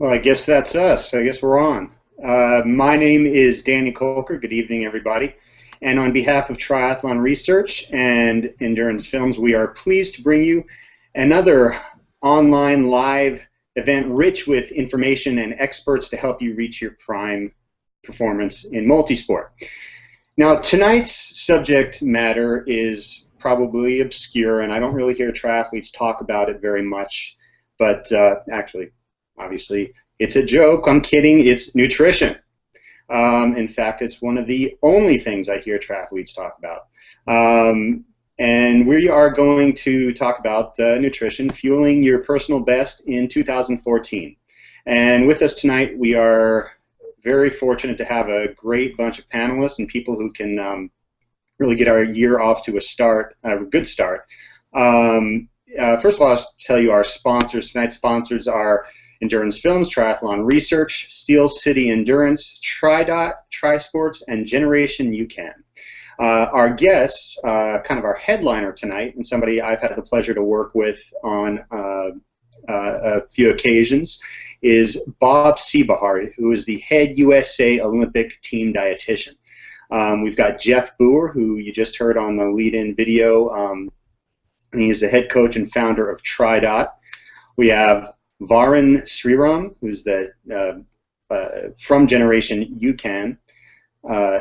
Well, I guess that's us. I guess we're on. My name is Danny Colker. Good evening, everybody. And on behalf of Triathlon Research and Endurance Films, we are pleased to bring you another online live event rich with information and experts to help you reach your prime performance in multisport. Now, tonight's subject matter is probably obscure, and I don't really hear triathletes talk about it very much, but actually, obviously, it's a joke. I'm kidding. It's nutrition. In fact, it's one of the only things I hear triathletes talk about. And we are going to talk about nutrition, fueling your personal best in 2014. And with us tonight, we are very fortunate to have a great bunch of panelists and people who can really get our year off to a good start. First of all, I'll tell you our sponsors. Tonight's sponsors are Endurance Films, Triathlon Research, Steel City Endurance, TriDot, Trisports, and Generation UCAN. Our guest, kind of our headliner tonight, and somebody I've had the pleasure to work with on a few occasions, is Bob Seebahar, who is the head USA Olympic team dietitian. We've got Jeff Boer, who you just heard on the lead-in video, and he is the head coach and founder of TriDot. We have Varun Sriram, who's the from Generation UCAN,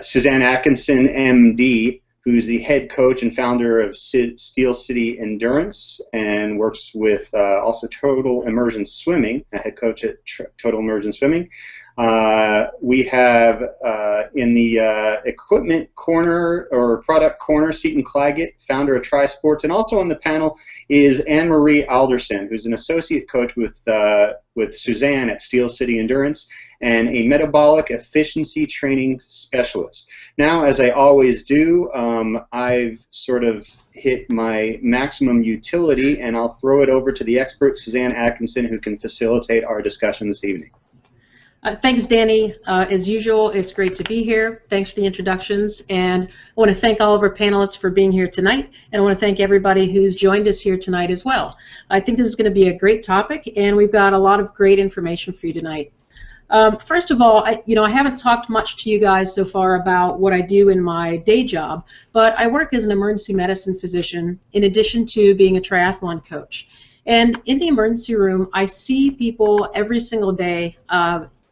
Suzanne Atkinson, MD, who's the head coach and founder of Steel City Endurance and works with also Total Immersion Swimming, a head coach at Total Immersion Swimming. We have in the equipment corner or product corner, Seton Claggett, founder of Trisports, and also on the panel is Anne-Marie Alderson, who's an associate coach with Suzanne at Steel City Endurance and a metabolic efficiency training specialist. Now, as I always do, I've sort of hit my maximum utility, and I'll throw it over to the expert, Suzanne Atkinson, who can facilitate our discussion this evening. Thanks, Danny. As usual, it's great to be here. Thanks for the introductions, and I want to thank all of our panelists for being here tonight, and I want to thank everybody who's joined us here tonight as well. I think this is going to be a great topic, and we've got a lot of great information for you tonight. First of all, I haven't talked much to you guys so far about what I do in my day job, but I work as an emergency medicine physician in addition to being a triathlon coach. And in the emergency room, I see people every single day,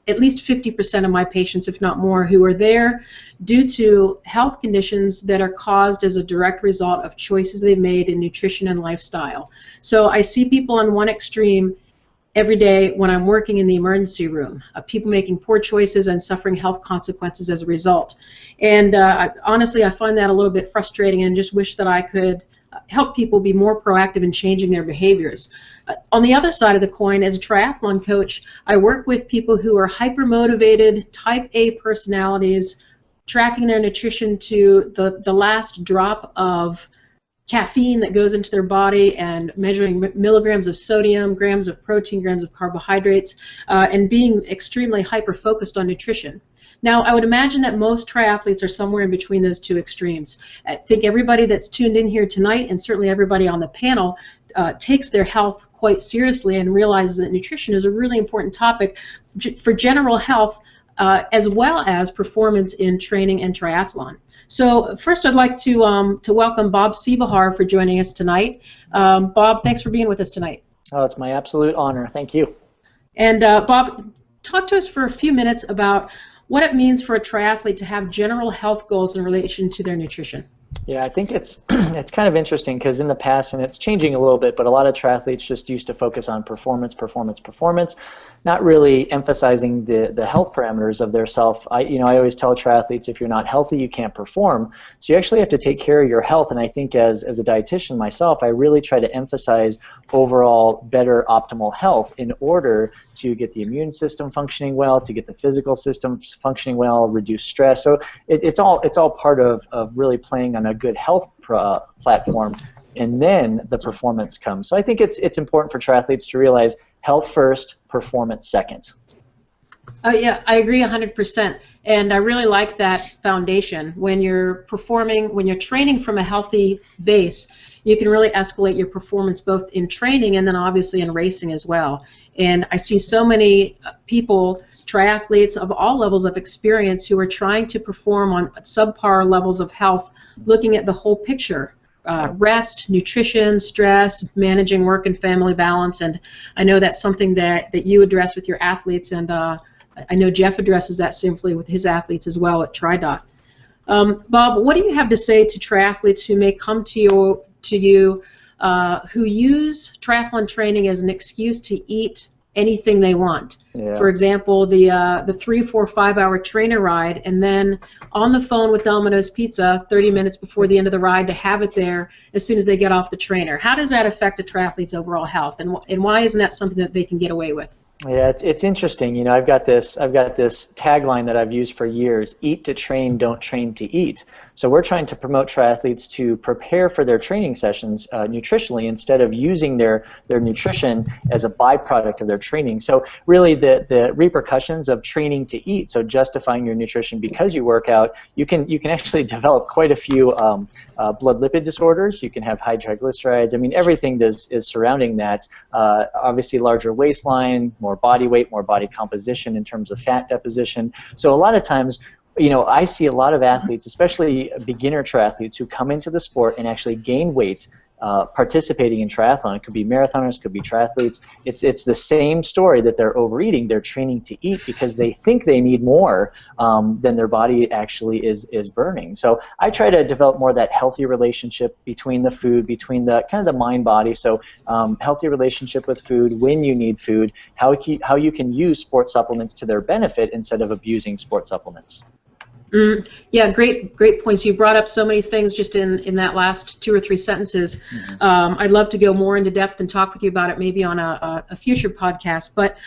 at least 50% of my patients, if not more, who are there due to health conditions that are caused as a direct result of choices they've made in nutrition and lifestyle. So I see people on one extreme every day when I'm working in the emergency room, people making poor choices and suffering health consequences as a result. And honestly, I find that a little bit frustrating and just wish that I could help people be more proactive in changing their behaviors. On the other side of the coin, as a triathlon coach, I work with people who are hyper-motivated, type A personalities, tracking their nutrition to the last drop of caffeine that goes into their body and measuring milligrams of sodium, grams of protein, grams of carbohydrates, and being extremely hyper-focused on nutrition. Now, I would imagine that most triathletes are somewhere in between those two extremes. I think everybody that's tuned in here tonight, and certainly everybody on the panel, takes their health quite seriously and realizes that nutrition is a really important topic for general health as well as performance in training and triathlon. So first I'd like to welcome Bob Seebahar for joining us tonight. Bob, thanks for being with us tonight. Oh, it's my absolute honor. Thank you. And Bob, talk to us for a few minutes about what it means for a triathlete to have general health goals in relation to their nutrition. Yeah, I think it's kind of interesting because in the past, and it's changing a little bit, but a lot of triathletes just used to focus on performance, performance, performance, not really emphasizing the health parameters of their self. I always tell triathletes, if you're not healthy, you can't perform. So you actually have to take care of your health, and I think as a dietitian myself, I really try to emphasize overall better optimal health in order to get the immune system functioning well, to get the physical system functioning well, reduce stress. So it's all part of really playing on a good health platform, and then the performance comes. So I think it's important for triathletes to realize health first, performance second. Oh yeah, I agree 100%. And I really like that foundation. When you're performing, when you're training from a healthy base, you can really escalate your performance both in training and then obviously in racing as well. And I see so many people, triathletes of all levels of experience, who are trying to perform on subpar levels of health, looking at the whole picture. Rest, nutrition, stress, managing work and family balance, and I know that's something that you address with your athletes, and I know Jeff addresses that simply with his athletes as well at TriDoc. Bob, what do you have to say to triathletes who may come to you who use triathlon training as an excuse to eat anything they want? Yeah. For example, the 3, 4, 5-hour trainer ride, and then on the phone with Domino's Pizza 30 minutes before the end of the ride to have it there as soon as they get off the trainer. How does that affect a triathlete's overall health, and why isn't that something that they can get away with? Yeah, it's interesting. You know, I've got this tagline that I've used for years: eat to train, don't train to eat. So we're trying to promote triathletes to prepare for their training sessions nutritionally instead of using their nutrition as a byproduct of their training. So really the repercussions of training to eat, so justifying your nutrition because you work out, you can actually develop quite a few blood lipid disorders. You can have high triglycerides. I mean, everything is surrounding that. Obviously larger waistline, more body weight, more body composition in terms of fat deposition. So a lot of times, you know, I see a lot of athletes, especially beginner triathletes, who come into the sport and actually gain weight participating in triathlon. It could be marathoners, could be triathletes. It's the same story, that they're overeating. They're training to eat because they think they need more than their body actually is burning. So I try to develop more of that healthy relationship between the food, between the kind of the mind-body. So healthy relationship with food, when you need food, how you can use sports supplements to their benefit instead of abusing sports supplements. Yeah, great points. You brought up so many things just in that last 2 or 3 sentences. I'd love to go more into depth and talk with you about it maybe on a future podcast. But